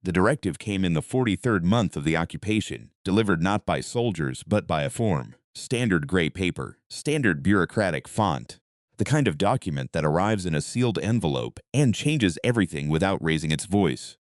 The directive came in the 43rd month of the occupation, delivered not by soldiers but by a form. Standard gray paper, standard bureaucratic font. The kind of document that arrives in a sealed envelope and changes everything without raising its voice.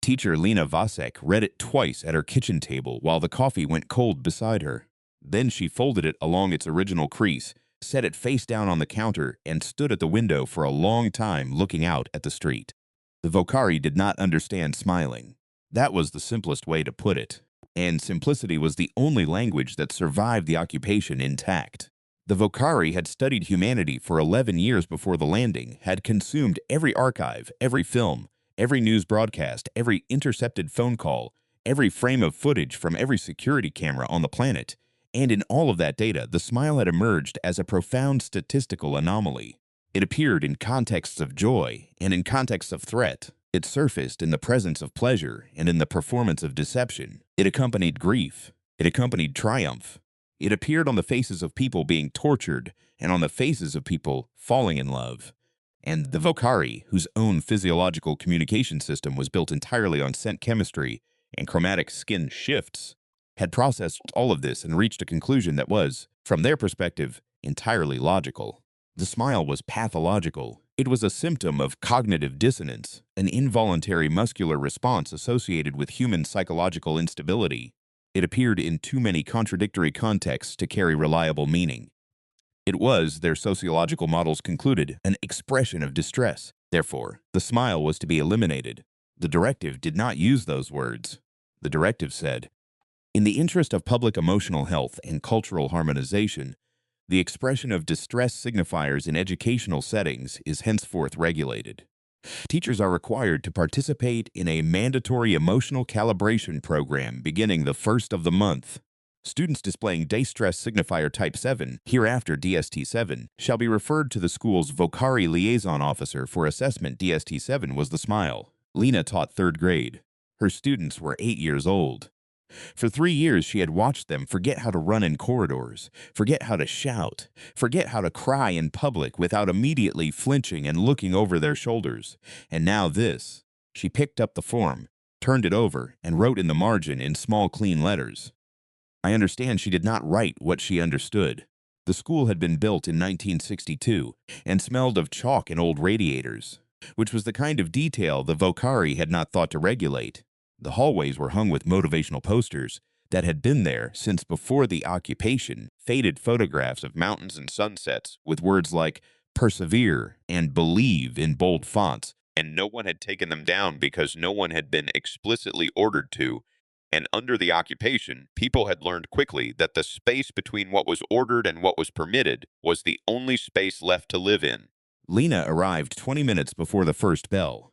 Teacher Lena Vasek read it twice at her kitchen table while the coffee went cold beside her. Then she folded it along its original crease, set it face down on the counter, and stood at the window for a long time looking out at the street. The Vocari did not understand smiling. That was the simplest way to put it. And simplicity was the only language that survived the occupation intact. The Vocari had studied humanity for 11 years before the landing, had consumed every archive, every film, every news broadcast, every intercepted phone call, every frame of footage from every security camera on the planet, and in all of that data, the smile had emerged as a profound statistical anomaly. It appeared in contexts of joy and in contexts of threat. It surfaced in the presence of pleasure and in the performance of deception. It accompanied grief. It accompanied triumph. It appeared on the faces of people being tortured and on the faces of people falling in love. And the Vocari, whose own physiological communication system was built entirely on scent chemistry and chromatic skin shifts, had processed all of this and reached a conclusion that was, from their perspective, entirely logical. The smile was pathological. It was a symptom of cognitive dissonance, an involuntary muscular response associated with human psychological instability. It appeared in too many contradictory contexts to carry reliable meaning. It was, their sociological models concluded, an expression of distress. Therefore, the smile was to be eliminated. The directive did not use those words. The directive said, "In the interest of public emotional health and cultural harmonization, the expression of distress signifiers in educational settings is henceforth regulated. Teachers are required to participate in a mandatory emotional calibration program beginning the first of the month. Students displaying distress signifier type 7, hereafter DST7, shall be referred to the school's Vocari liaison officer for assessment." DST7 was the smile. Lena taught 3rd grade. Her students were 8 years old. For 3 years, she had watched them forget how to run in corridors, forget how to shout, forget how to cry in public without immediately flinching and looking over their shoulders. And now this. She picked up the form, turned it over, and wrote in the margin in small, clean letters. I understand she did not write what she understood. The school had been built in 1962 and smelled of chalk and old radiators, which was the kind of detail the Vocari had not thought to regulate. The hallways were hung with motivational posters that had been there since before the occupation, faded photographs of mountains and sunsets with words like persevere and believe in bold fonts, and no one had taken them down because no one had been explicitly ordered to. And under the occupation, people had learned quickly that the space between what was ordered and what was permitted was the only space left to live in. Lena arrived 20 minutes before the first bell.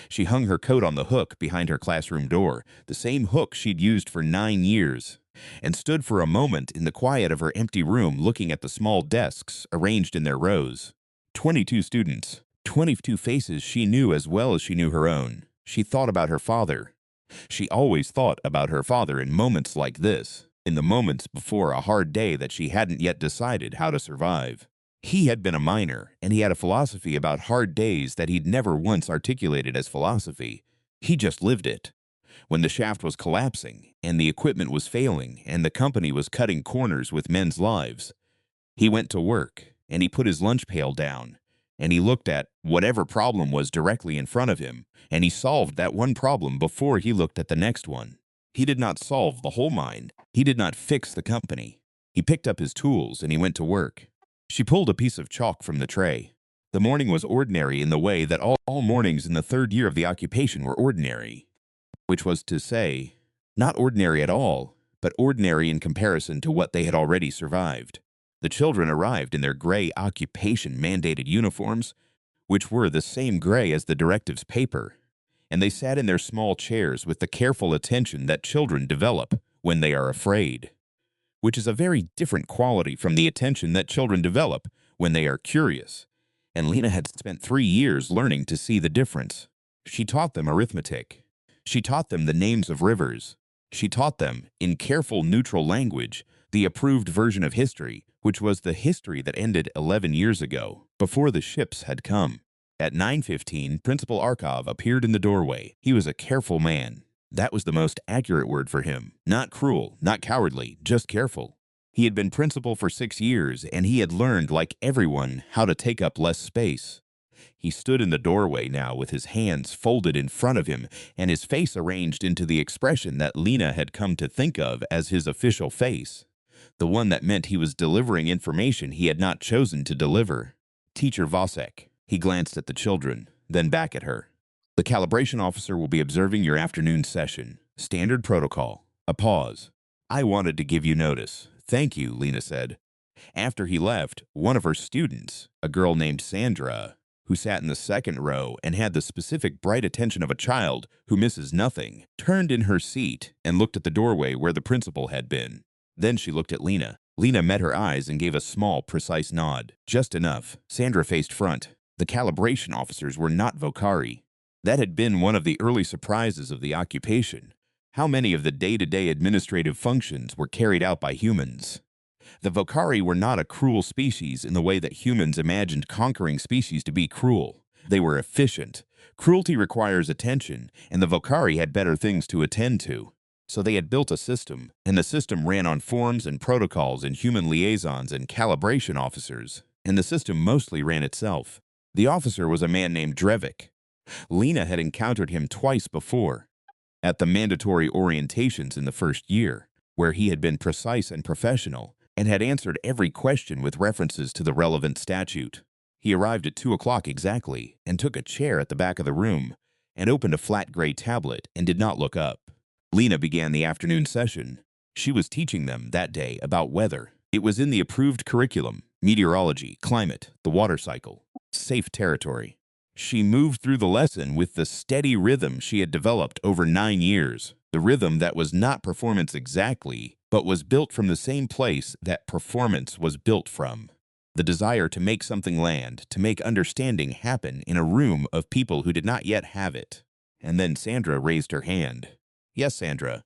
She hung her coat on the hook behind her classroom door, the same hook she'd used for 9 years, and stood for a moment in the quiet of her empty room looking at the small desks arranged in their rows. 22 students, 22 faces she knew as well as she knew her own. She thought about her father. She always thought about her father in moments like this, in the moments before a hard day that she hadn't yet decided how to survive. He had been a miner, and he had a philosophy about hard days that he'd never once articulated as philosophy. He just lived it. When the shaft was collapsing, and the equipment was failing, and the company was cutting corners with men's lives, he went to work, and he put his lunch pail down, and he looked at whatever problem was directly in front of him, and he solved that one problem before he looked at the next one. He did not solve the whole mine. He did not fix the company. He picked up his tools, and he went to work. She pulled a piece of chalk from the tray. The morning was ordinary in the way that all mornings in the 3rd year of the occupation were ordinary, which was to say, not ordinary at all, but ordinary in comparison to what they had already survived. The children arrived in their gray occupation-mandated uniforms, which were the same gray as the directive's paper, and they sat in their small chairs with the careful attention that children develop when they are afraid, which is a very different quality from the attention that children develop when they are curious, and Lena had spent 3 years learning to see the difference. She taught them arithmetic. She taught them the names of rivers. She taught them, in careful neutral language, the approved version of history, which was the history that ended 11 years ago, before the ships had come. At 9:15, Principal Arkov appeared in the doorway. He was a careful man. That was the most accurate word for him. Not cruel, not cowardly, just careful. He had been principal for 6 years, and he had learned, like everyone, how to take up less space. He stood in the doorway now with his hands folded in front of him and his face arranged into the expression that Lena had come to think of as his official face, the one that meant he was delivering information he had not chosen to deliver. Teacher Vasek. He glanced at the children, then back at her. The calibration officer will be observing your afternoon session. Standard protocol. A pause. I wanted to give you notice. Thank you, Lena said. After he left, one of her students, a girl named Sandra, who sat in the second row and had the specific bright attention of a child who misses nothing, turned in her seat and looked at the doorway where the principal had been. Then she looked at Lena. Lena met her eyes and gave a small, precise nod. Just enough. Sandra faced front. The calibration officers were not Vocari. That had been one of the early surprises of the occupation. How many of the day-to-day administrative functions were carried out by humans? The Vocari were not a cruel species in the way that humans imagined conquering species to be cruel. They were efficient. Cruelty requires attention, and the Vocari had better things to attend to. So they had built a system, and the system ran on forms and protocols and human liaisons and calibration officers, and the system mostly ran itself. The officer was a man named Drevik. Lena had encountered him twice before, at the mandatory orientations in the first year, where he had been precise and professional, and had answered every question with references to the relevant statute. He arrived at 2 o'clock exactly, and took a chair at the back of the room, and opened a flat gray tablet, and did not look up. Lena began the afternoon session. She was teaching them, that day, about weather. It was in the approved curriculum: meteorology, climate, the water cycle, safe territory. She moved through the lesson with the steady rhythm she had developed over 9 years, the rhythm that was not performance exactly, but was built from the same place that performance was built from. The desire to make something land, to make understanding happen in a room of people who did not yet have it. And then Sandra raised her hand. Yes, Sandra.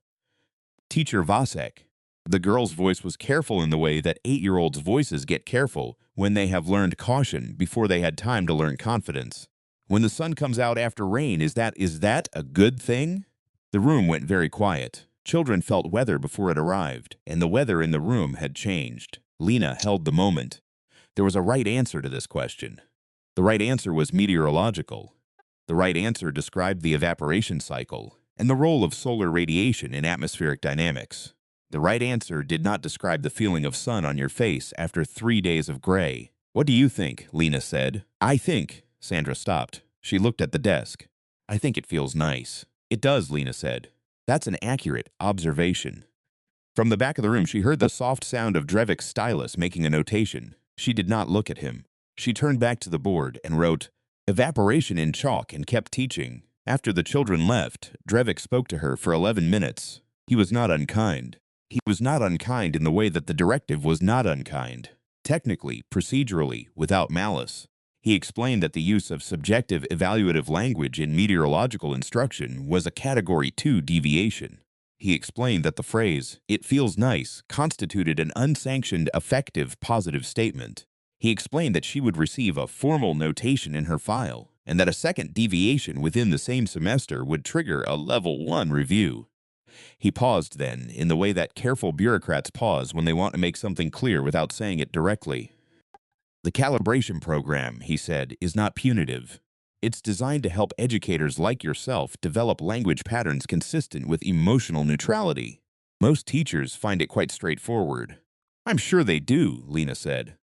Teacher Vasek. The girl's voice was careful in the way that 8-year-olds' voices get careful when they have learned caution before they had time to learn confidence. When the sun comes out after rain, is that a good thing? The room went very quiet. Children felt weather before it arrived, and the weather in the room had changed. Lena held the moment. There was a right answer to this question. The right answer was meteorological. The right answer described the evaporation cycle and the role of solar radiation in atmospheric dynamics. The right answer did not describe the feeling of sun on your face after 3 days of gray. What do you think? Lena said. I think. Sandra stopped. She looked at the desk. I think it feels nice. It does, Lena said. That's an accurate observation. From the back of the room, she heard the soft sound of Drevik's stylus making a notation. She did not look at him. She turned back to the board and wrote, evaporation in chalk, and kept teaching. After the children left, Drevik spoke to her for 11 minutes. He was not unkind. He was not unkind in the way that the directive was not unkind. Technically, procedurally, without malice. He explained that the use of subjective evaluative language in meteorological instruction was a Category 2 deviation. He explained that the phrase, "it feels nice," constituted an unsanctioned, effective, positive statement. He explained that she would receive a formal notation in her file, and that a second deviation within the same semester would trigger a Level 1 review. He paused then, in the way that careful bureaucrats pause when they want to make something clear without saying it directly. The calibration program, he said, is not punitive. It's designed to help educators like yourself develop language patterns consistent with emotional neutrality. Most teachers find it quite straightforward. I'm sure they do, Lena said.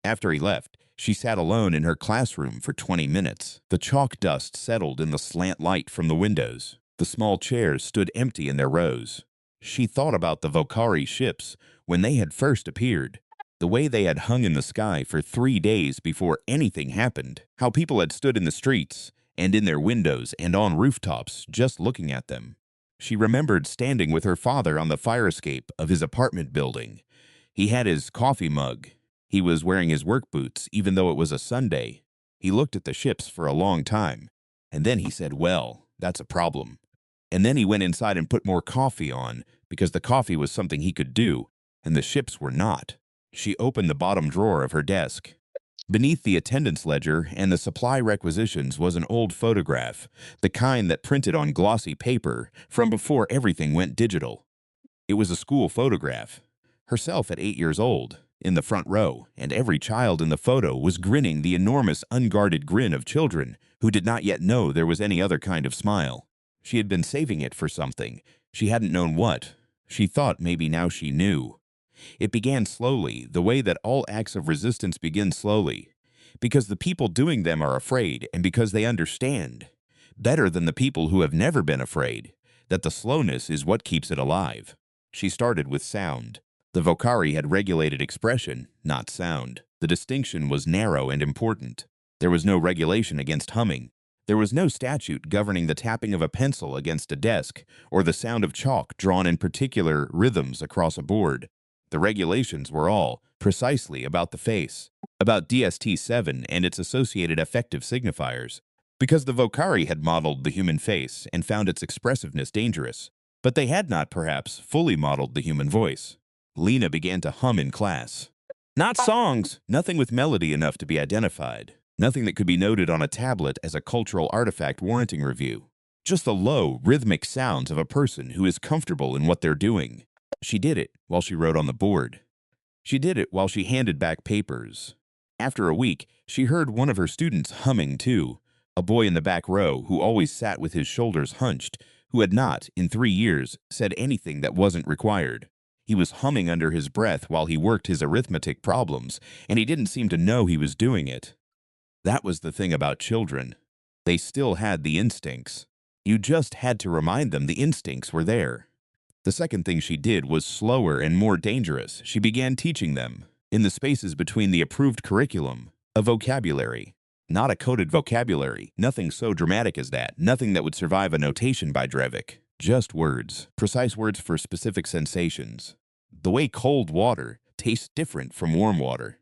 After he left, she sat alone in her classroom for 20 minutes. The chalk dust settled in the slant light from the windows. The small chairs stood empty in their rows. She thought about the Vocari ships when they had first appeared, the way they had hung in the sky for 3 days before anything happened, how people had stood in the streets and in their windows and on rooftops just looking at them. She remembered standing with her father on the fire escape of his apartment building. He had his coffee mug. He was wearing his work boots, even though it was a Sunday. He looked at the ships for a long time, and then he said, well, that's a problem. And then he went inside and put more coffee on, because the coffee was something he could do, and the ships were not. She opened the bottom drawer of her desk. Beneath the attendance ledger and the supply requisitions was an old photograph, the kind that printed on glossy paper from before everything went digital. It was a school photograph. Herself at 8 years old, in the front row, and every child in the photo was grinning the enormous unguarded grin of children who did not yet know there was any other kind of smile. She had been saving it for something. She hadn't known what. She thought maybe now she knew. It began slowly, the way that all acts of resistance begin slowly, because the people doing them are afraid and because they understand, better than the people who have never been afraid, that the slowness is what keeps it alive. She started with sound. The vocari had regulated expression, not sound. The distinction was narrow and important. There was no regulation against humming. There was no statute governing the tapping of a pencil against a desk or the sound of chalk drawn in particular rhythms across a board. The regulations were all precisely about the face, about DST-7 and its associated affective signifiers, because the vocari had modeled the human face and found its expressiveness dangerous. But they had not, perhaps, fully modeled the human voice. Lena began to hum in class. Not songs, nothing with melody enough to be identified, nothing that could be noted on a tablet as a cultural artifact warranting review. Just the low, rhythmic sounds of a person who is comfortable in what they're doing. She did it while she wrote on the board. She did it while she handed back papers. After a week, she heard one of her students humming too, a boy in the back row who always sat with his shoulders hunched, who had not, in 3 years, said anything that wasn't required. He was humming under his breath while he worked his arithmetic problems, and he didn't seem to know he was doing it. That was the thing about children. They still had the instincts. You just had to remind them the instincts were there. The second thing she did was slower and more dangerous. She began teaching them, in the spaces between the approved curriculum, a vocabulary. Not a coded vocabulary, nothing so dramatic as that, nothing that would survive a notation by Drevik. Just words, precise words for specific sensations. The way cold water tastes different from warm water.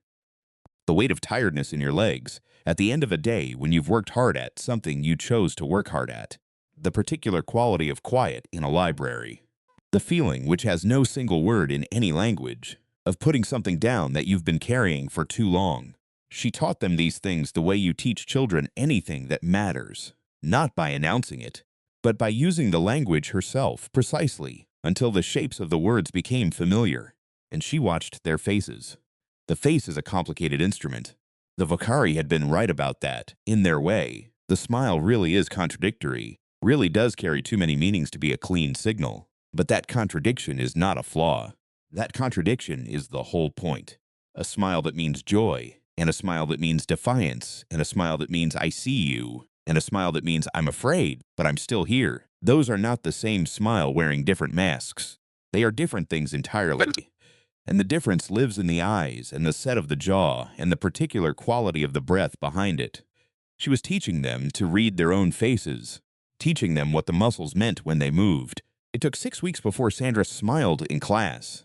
The weight of tiredness in your legs, at the end of a day when you've worked hard at something you chose to work hard at. The particular quality of quiet in a library. The feeling, which has no single word in any language, of putting something down that you've been carrying for too long. She taught them these things the way you teach children anything that matters, not by announcing it, but by using the language herself precisely until the shapes of the words became familiar, and she watched their faces. The face is a complicated instrument. The vocari had been right about that, in their way. The smile really is contradictory, really does carry too many meanings to be a clean signal. But that contradiction is not a flaw. That contradiction is the whole point. A smile that means joy, and a smile that means defiance, and a smile that means I see you, and a smile that means I'm afraid, but I'm still here. Those are not the same smile wearing different masks. They are different things entirely. And the difference lives in the eyes, and the set of the jaw, and the particular quality of the breath behind it. She was teaching them to read their own faces, teaching them what the muscles meant when they moved. It took 6 weeks before Sandra smiled in class.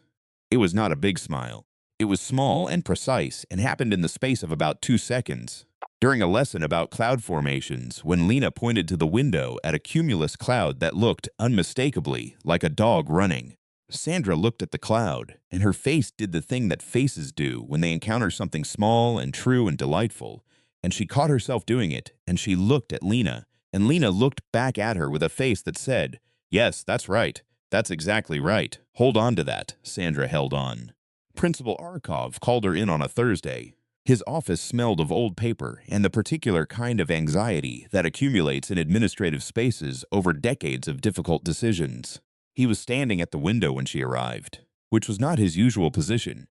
It was not a big smile. It was small and precise and happened in the space of about 2 seconds. During a lesson about cloud formations, when Lena pointed to the window at a cumulus cloud that looked unmistakably like a dog running, Sandra looked at the cloud, and her face did the thing that faces do when they encounter something small and true and delightful, and she caught herself doing it, and she looked at Lena, and Lena looked back at her with a face that said, "Yes, that's right. That's exactly right. Hold on to that." Sandra held on. Principal Arkov called her in on a Thursday. His office smelled of old paper and the particular kind of anxiety that accumulates in administrative spaces over decades of difficult decisions. He was standing at the window when she arrived, which was not his usual position.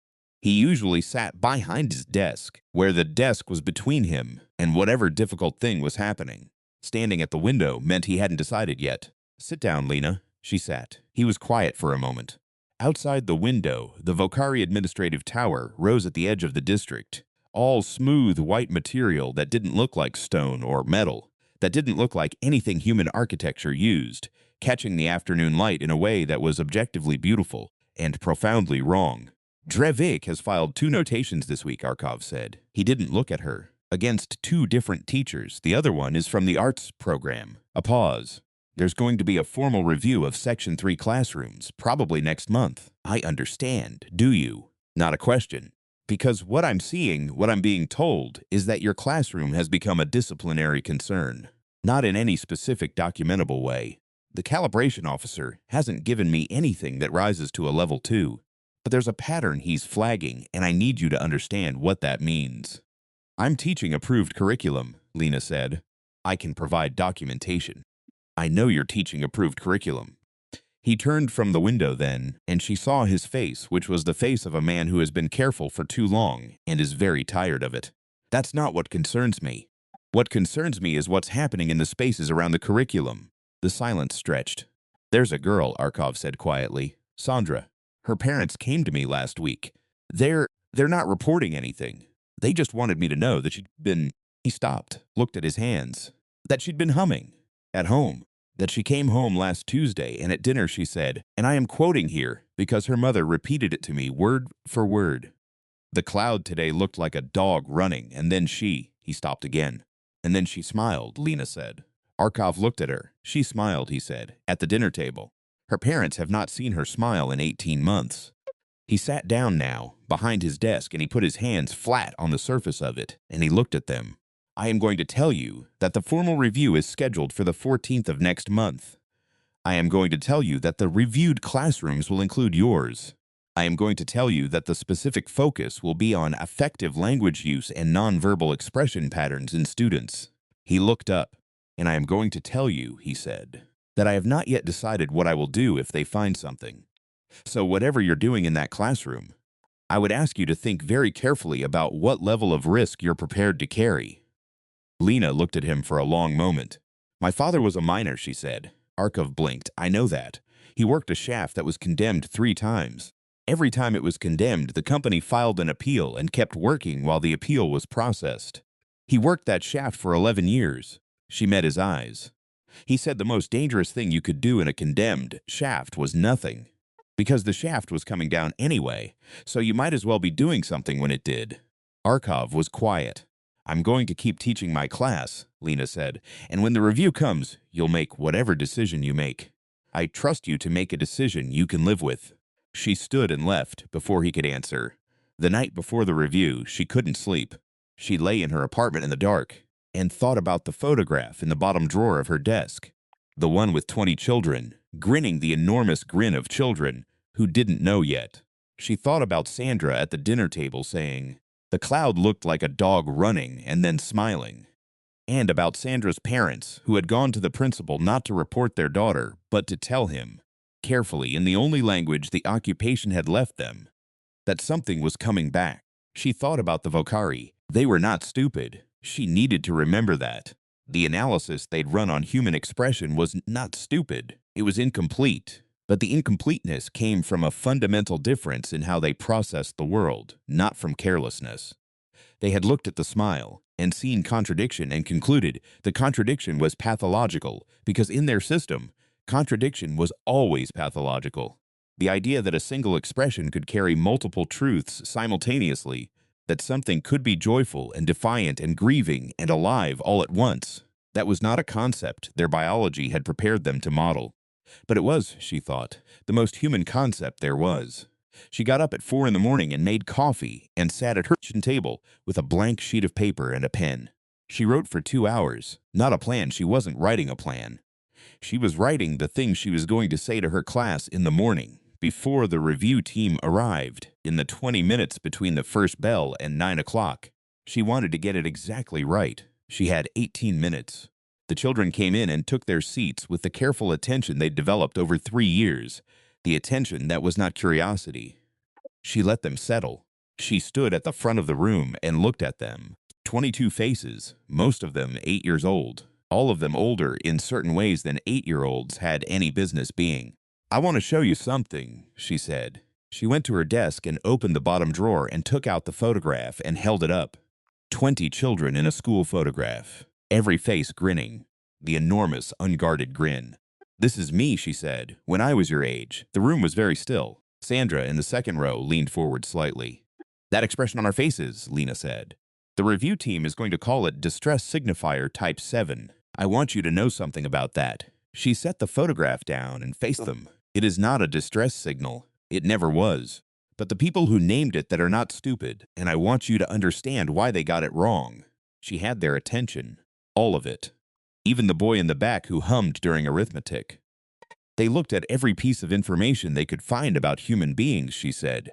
He usually sat behind his desk, where the desk was between him and whatever difficult thing was happening. Standing at the window meant he hadn't decided yet. "Sit down, Lena." She sat. He was quiet for a moment. Outside the window, the Vocari Administrative Tower rose at the edge of the district, all smooth white material that didn't look like stone or metal, that didn't look like anything human architecture used, catching the afternoon light in a way that was objectively beautiful and profoundly wrong. "Drevik has filed 2 notations this week," Arkov said. He didn't look at her. "Against 2 different teachers. The other one is from the arts program." A pause. "There's going to be a formal review of Section 3 classrooms, probably next month." "I understand. Do you?" "Not a question." Because what I'm seeing, what I'm being told, is that your classroom has become a disciplinary concern, not in any specific documentable way. The calibration officer hasn't given me anything that rises to a level 2, but there's a pattern he's flagging, and I need you to understand what that means. I'm teaching approved curriculum, Lena said. I can provide documentation. I know you're teaching approved curriculum. He turned from the window then, and she saw his face, which was the face of a man who has been careful for too long and is very tired of it. That's not what concerns me. What concerns me is what's happening in the spaces around the curriculum. The silence stretched. There's a girl, Arkov said quietly. Sandra. Her parents came to me last week. They're not reporting anything. They just wanted me to know that she'd been... He stopped, looked at his hands. That she'd been humming. At home. That she came home last Tuesday, and at dinner she said, and I am quoting here because her mother repeated it to me word for word. The cloud today looked like a dog running, and then he stopped again. And then she smiled, Lena said. Arkov looked at her. She smiled, he said, at the dinner table. Her parents have not seen her smile in 18 months. He sat down now, behind his desk, and he put his hands flat on the surface of it, and he looked at them. I am going to tell you that the formal review is scheduled for the 14th of next month. I am going to tell you that the reviewed classrooms will include yours. I am going to tell you that the specific focus will be on effective language use and nonverbal expression patterns in students. He looked up. And I am going to tell you, he said, that I have not yet decided what I will do if they find something. So whatever you're doing in that classroom, I would ask you to think very carefully about what level of risk you're prepared to carry. Lena looked at him for a long moment. My father was a miner, she said. Arkov blinked. I know that. He worked a shaft that was condemned 3 times. Every time it was condemned, the company filed an appeal and kept working while the appeal was processed. He worked that shaft for 11 years. She met his eyes. He said the most dangerous thing you could do in a condemned shaft was nothing, because the shaft was coming down anyway, so you might as well be doing something when it did. Arkov was quiet. I'm going to keep teaching my class, Lena said, and when the review comes, you'll make whatever decision you make. I trust you to make a decision you can live with. She stood and left before he could answer. The night before the review, she couldn't sleep. She lay in her apartment in the dark and thought about the photograph in the bottom drawer of her desk, the one with 20 children, grinning the enormous grin of children who didn't know yet. She thought about Sandra at the dinner table saying, the cloud looked like a dog running and then smiling, and about Sandra's parents who had gone to the principal not to report their daughter, but to tell him, carefully in the only language the occupation had left them, that something was coming back. She thought about the Vocari. They were not stupid. She needed to remember that. The analysis they'd run on human expression was not stupid. It was incomplete. But the incompleteness came from a fundamental difference in how they processed the world, not from carelessness. They had looked at the smile and seen contradiction and concluded the contradiction was pathological because in their system, contradiction was always pathological. The idea that a single expression could carry multiple truths simultaneously, that something could be joyful and defiant and grieving and alive all at once, that was not a concept their biology had prepared them to model. But it was, she thought, the most human concept there was. She got up at 4 in the morning and made coffee and sat at her kitchen table with a blank sheet of paper and a pen. She wrote for 2 hours. Not a plan. She wasn't writing a plan. She was writing the things she was going to say to her class in the morning, before the review team arrived, in the 20 minutes between the first bell and 9 o'clock. She wanted to get it exactly right. She had 18 minutes. The children came in and took their seats with the careful attention they'd developed over 3 years, the attention that was not curiosity. She let them settle. She stood at the front of the room and looked at them. 22 faces, most of them 8 years old, all of them older in certain ways than 8-year-olds had any business being. I want to show you something, she said. She went to her desk and opened the bottom drawer and took out the photograph and held it up. 20 children in a school photograph, every face grinning, the enormous, unguarded grin. This is me, she said, when I was your age. The room was very still. Sandra, in the second row, leaned forward slightly. That expression on our faces, Lena said. The review team is going to call it distress signifier type 7. I want you to know something about that. She set the photograph down and faced them. It is not a distress signal. It never was. but the people who named it that are not stupid, and I want you to understand why they got it wrong. She had their attention. All of it. Even the boy in the back who hummed during arithmetic. They looked at every piece of information they could find about human beings, she said.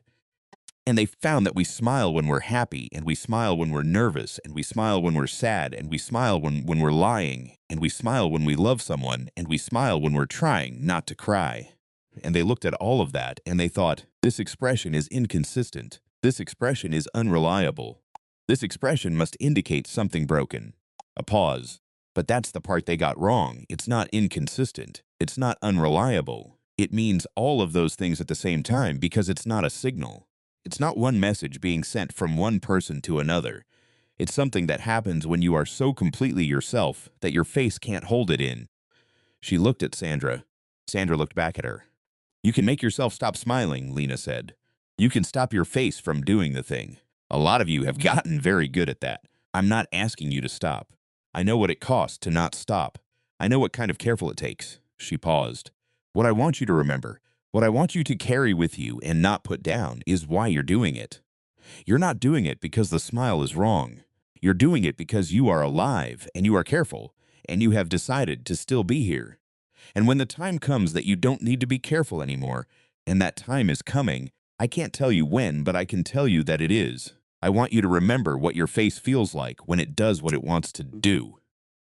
And they found that we smile when we're happy, and we smile when we're nervous, and we smile when we're sad, and we smile when we're lying, and we smile when we love someone, and we smile when we're trying not to cry. And they looked at all of that, and they thought, this expression is inconsistent. This expression is unreliable. This expression must indicate something broken. A pause. But that's the part they got wrong. It's not inconsistent. It's not unreliable. It means all of those things at the same time because it's not a signal. It's not one message being sent from one person to another. It's something that happens when you are so completely yourself that your face can't hold it in. She looked at Sandra. Sandra looked back at her. You can make yourself stop smiling, Lena said. You can stop your face from doing the thing. A lot of you have gotten very good at that. I'm not asking you to stop. I know what it costs to not stop. I know what kind of careful it takes. She paused. What I want you to remember, what I want you to carry with you and not put down is why you're doing it. You're not doing it because the smile is wrong. You're doing it because you are alive and you are careful and you have decided to still be here. And when the time comes that you don't need to be careful anymore, and that time is coming, I can't tell you when, but I can tell you that it is. I want you to remember what your face feels like when it does what it wants to do.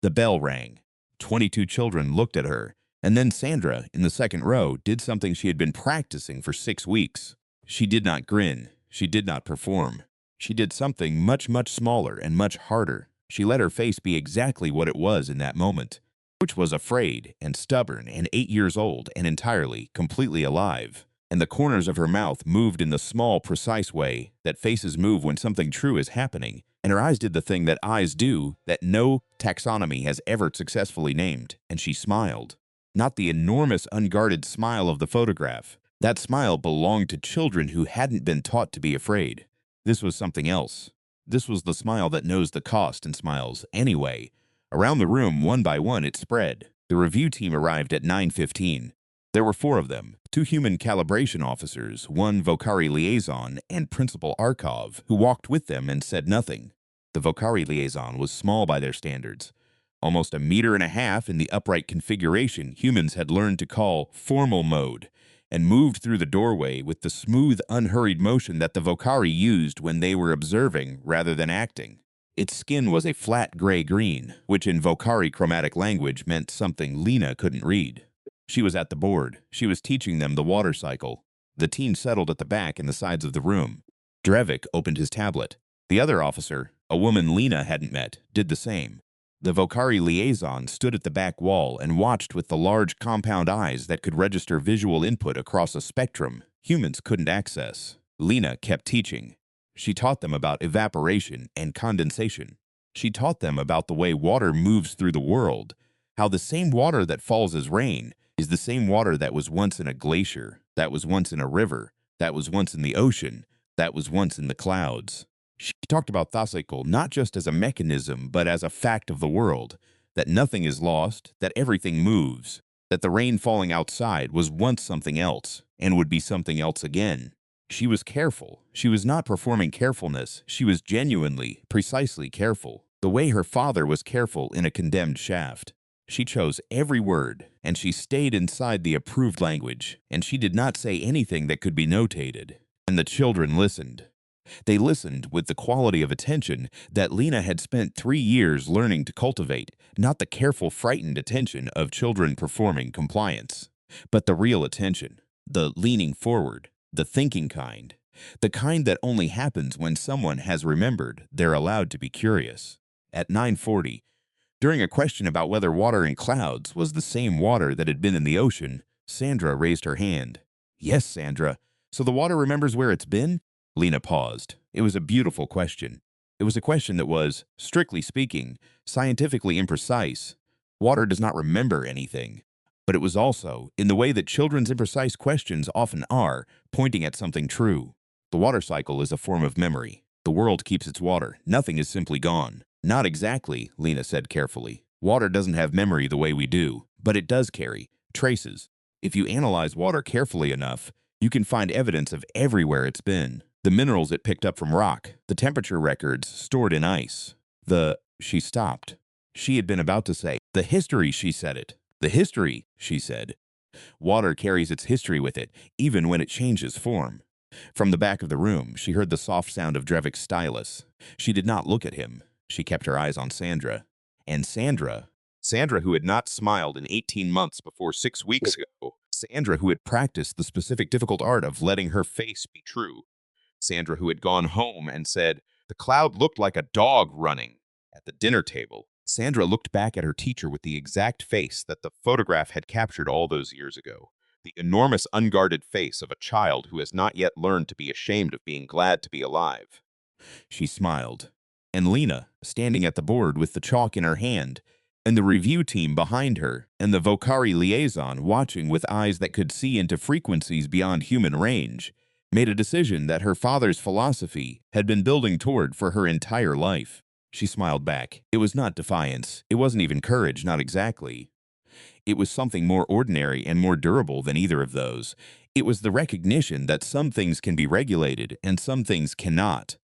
The bell rang. 22 children looked at her, and then Sandra, in the second row, did something she had been practicing for 6 weeks. She did not grin. She did not perform. She did something much, much smaller and much harder. She let her face be exactly what it was in that moment, which was afraid and stubborn and 8 years old and entirely, completely alive. And the corners of her mouth moved in the small, precise way that faces move when something true is happening, and her eyes did the thing that eyes do that no taxonomy has ever successfully named, and she smiled. Not the enormous, unguarded smile of the photograph. That smile belonged to children who hadn't been taught to be afraid. This was something else. This was the smile that knows the cost and smiles anyway. Around the room, one by one, it spread. The review team arrived at 9:15. There were 4 of them, 2 human calibration officers, 1 Vocari liaison, and Principal Arkov, who walked with them and said nothing. The Vocari liaison was small by their standards. Almost 1.5 meters in the upright configuration humans had learned to call formal mode, and moved through the doorway with the smooth, unhurried motion that the Vocari used when they were observing rather than acting. Its skin was a flat gray-green, which in Vocari chromatic language meant something Lena couldn't read. She was at the board. She was teaching them the water cycle. The team settled at the back and the sides of the room. Drevik opened his tablet. The other officer, a woman Lena hadn't met, did the same. The Vocari liaison stood at the back wall and watched with the large compound eyes that could register visual input across a spectrum humans couldn't access. Lena kept teaching. She taught them about evaporation and condensation. She taught them about the way water moves through the world, how the same water that falls as rain is the same water that was once in a glacier, that was once in a river, that was once in the ocean, that was once in the clouds. She talked about Thassekal not just as a mechanism, but as a fact of the world, that nothing is lost, that everything moves, that the rain falling outside was once something else, and would be something else again. She was careful. She was not performing carefulness. She was genuinely, precisely careful, the way her father was careful in a condemned shaft. She chose every word, and she stayed inside the approved language, and she did not say anything that could be notated. And the children listened. They listened with the quality of attention that Lena had spent 3 years learning to cultivate, not the careful, frightened attention of children performing compliance, but the real attention, the leaning forward, the thinking kind, the kind that only happens when someone has remembered they're allowed to be curious. At 9:40, during a question about whether water in clouds was the same water that had been in the ocean, Sandra raised her hand. Yes, Sandra. So the water remembers where it's been? Lena paused. It was a beautiful question. It was a question that was, strictly speaking, scientifically imprecise. Water does not remember anything. But it was also, in the way that children's imprecise questions often are, pointing at something true. The water cycle is a form of memory. The world keeps its water. Nothing is simply gone. Not exactly, Lena said carefully. Water doesn't have memory the way we do, but it does carry traces. If you analyze water carefully enough, You can find evidence of everywhere it's been. The minerals it picked up from rock, the temperature records stored in ice. She stopped. She had been about to say, the history, she said it. The history, she said. Water carries its history with it, even when it changes form. From the back of the room, she heard the soft sound of Drevik's stylus. She did not look at him. She kept her eyes on Sandra. And Sandra, who had not smiled in 18 months before 6 weeks ago. Sandra, who had practiced the specific difficult art of letting her face be true. Sandra, who had gone home and said, the cloud looked like a dog running. At the dinner table, Sandra looked back at her teacher with the exact face that the photograph had captured all those years ago. The enormous, unguarded face of a child who has not yet learned to be ashamed of being glad to be alive. She smiled. And Lena, standing at the board with the chalk in her hand, and the review team behind her, and the Vocari liaison watching with eyes that could see into frequencies beyond human range, made a decision that her father's philosophy had been building toward for her entire life. She smiled back. It was not defiance. It wasn't even courage, not exactly. It was something more ordinary and more durable than either of those. It was the recognition that some things can be regulated and some things cannot.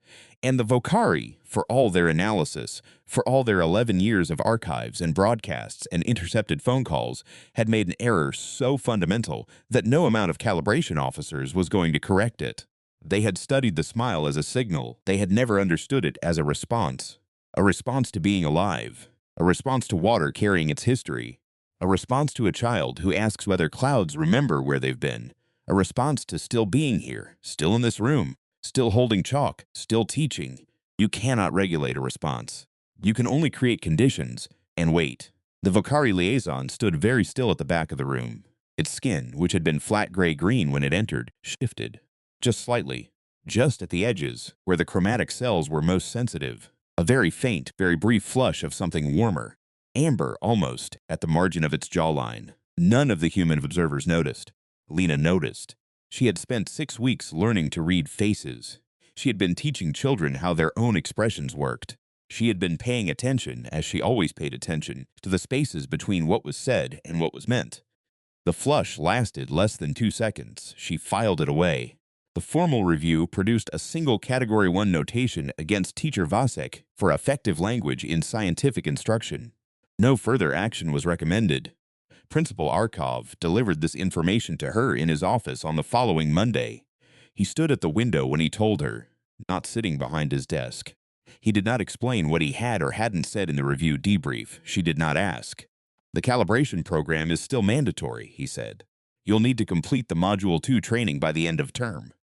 And the Vocari, for all their analysis, for all their 11 years of archives and broadcasts and intercepted phone calls, had made an error so fundamental that no amount of calibration officers was going to correct it. They had studied the smile as a signal. They had never understood it as a response. A response to being alive. A response to water carrying its history. A response to a child who asks whether clouds remember where they've been. A response to still being here, still in this room, still holding chalk, still teaching. You cannot regulate a response. You can only create conditions and wait. The Vocari liaison stood very still at the back of the room. Its skin, which had been flat gray-green when it entered, shifted. Just slightly. Just at the edges, where the chromatic cells were most sensitive. A very faint, very brief flush of something warmer. Amber, almost, at the margin of its jawline. None of the human observers noticed. Lena noticed. She had spent 6 weeks learning to read faces. She had been teaching children how their own expressions worked. She had been paying attention, as she always paid attention, to the spaces between what was said and what was meant. The flush lasted less than 2 seconds. She filed it away. The formal review produced a single Category 1 notation against Teacher Vasek for effective language in scientific instruction. No further action was recommended. Principal Arkov delivered this information to her in his office on the following Monday. He stood at the window when he told her, not sitting behind his desk. He did not explain what he had or hadn't said in the review debrief. She did not ask. The calibration program is still mandatory, he said. You'll need to complete the Module 2 training by the end of term.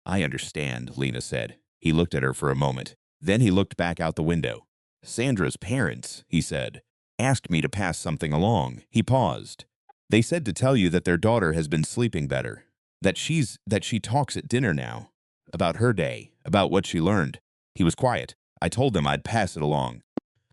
I understand, Lena said. He looked at her for a moment. Then he looked back out the window. Sandra's parents, he said, asked me to pass something along. He paused. They said to tell you that their daughter has been sleeping better. That she talks at dinner now. About her day. About what she learned. He was quiet. I told them I'd pass it along.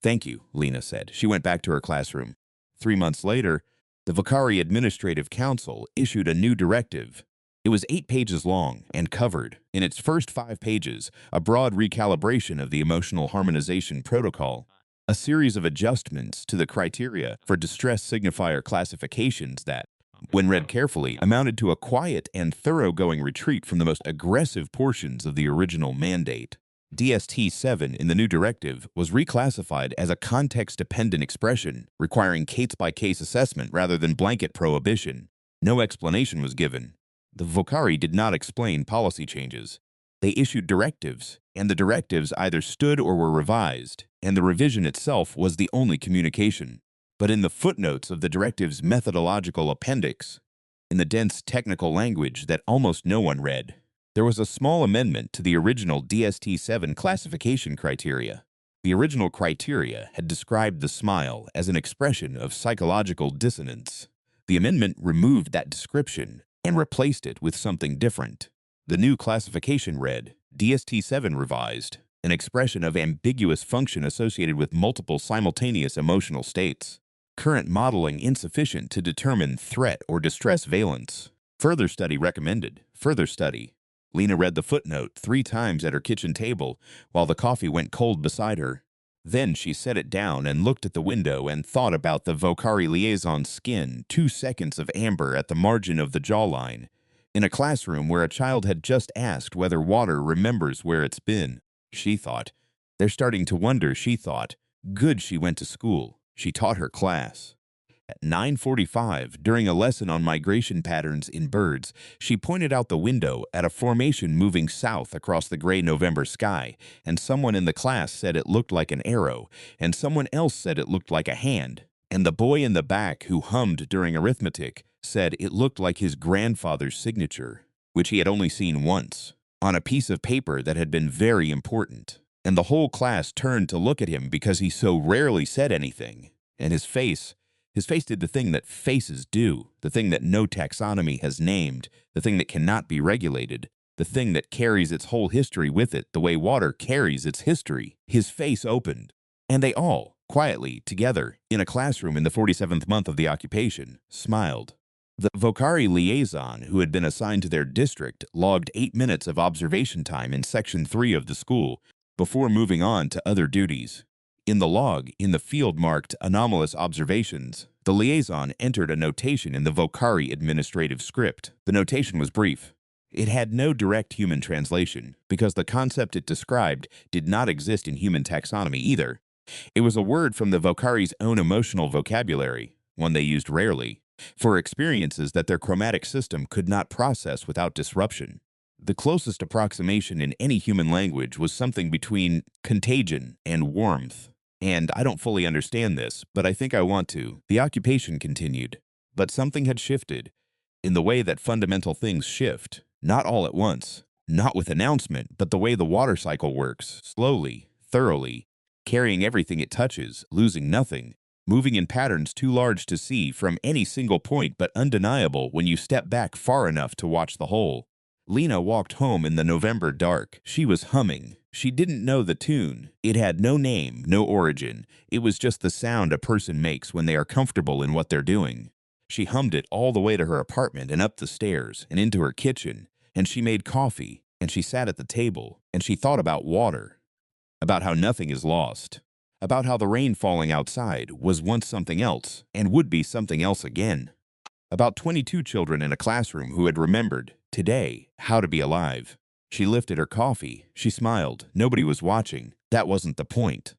Thank you, Lena said. She went back to her classroom. 3 months later, the Vocari Administrative Council issued a new directive. It was 8 pages long and covered, in its first 5 pages, a broad recalibration of the emotional harmonization protocol, a series of adjustments to the criteria for distress signifier classifications that, when read carefully, amounted to a quiet and thoroughgoing retreat from the most aggressive portions of the original mandate. DST-7 in the new directive was reclassified as a context-dependent expression, requiring case-by-case assessment rather than blanket prohibition. No explanation was given. The Vocari did not explain policy changes. They issued directives, and the directives either stood or were revised, and the revision itself was the only communication. But in the footnotes of the directive's methodological appendix, in the dense technical language that almost no one read, there was a small amendment to the original DST-7 classification criteria. The original criteria had described the smile as an expression of psychological dissonance. The amendment removed that description and replaced it with something different. The new classification read, DST-7 revised, an expression of ambiguous function associated with multiple simultaneous emotional states. Current modeling insufficient to determine threat or distress valence. Further study recommended. Further study. Lena read the footnote 3 times at her kitchen table while the coffee went cold beside her. Then she set it down and looked at the window and thought about the Vocari liaison's skin, 2 seconds of amber at the margin of the jawline. In a classroom where a child had just asked whether water remembers where it's been, she thought. They're starting to wonder, she thought. Good she went to school. She taught her class. At 9:45, during a lesson on migration patterns in birds, she pointed out the window at a formation moving south across the gray November sky, and someone in the class said it looked like an arrow, and someone else said it looked like a hand, and the boy in the back who hummed during arithmetic said it looked like his grandfather's signature, which he had only seen once, on a piece of paper that had been very important. And the whole class turned to look at him because he so rarely said anything, and his face did the thing that faces do, the thing that no taxonomy has named, the thing that cannot be regulated, the thing that carries its whole history with it the way water carries its history. His face opened, and they all, quietly, together, in a classroom in the 47th month of the occupation, smiled. The Vocari liaison, who had been assigned to their district, logged 8 minutes of observation time in Section 3 of the school before moving on to other duties. In the log, in the field marked Anomalous Observations, the liaison entered a notation in the Vocari administrative script. The notation was brief. It had no direct human translation, because the concept it described did not exist in human taxonomy either. It was a word from the Vocari's own emotional vocabulary, one they used rarely, for experiences that their chromatic system could not process without disruption. The closest approximation in any human language was something between contagion and warmth. And I don't fully understand this, but I think I want to. The occupation continued, but something had shifted, in the way that fundamental things shift, not all at once, not with announcement, but the way the water cycle works, slowly, thoroughly, carrying everything it touches, losing nothing, moving in patterns too large to see from any single point but undeniable when you step back far enough to watch the whole. Lena walked home in the November dark. She was humming. She didn't know the tune. It had no name, no origin. It was just the sound a person makes when they are comfortable in what they're doing. She hummed it all the way to her apartment and up the stairs and into her kitchen, and she made coffee, and she sat at the table, and she thought about water, about how nothing is lost, about how the rain falling outside was once something else and would be something else again, about 22 children in a classroom who had remembered, today, how to be alive. She lifted her coffee. She smiled. Nobody was watching. That wasn't the point.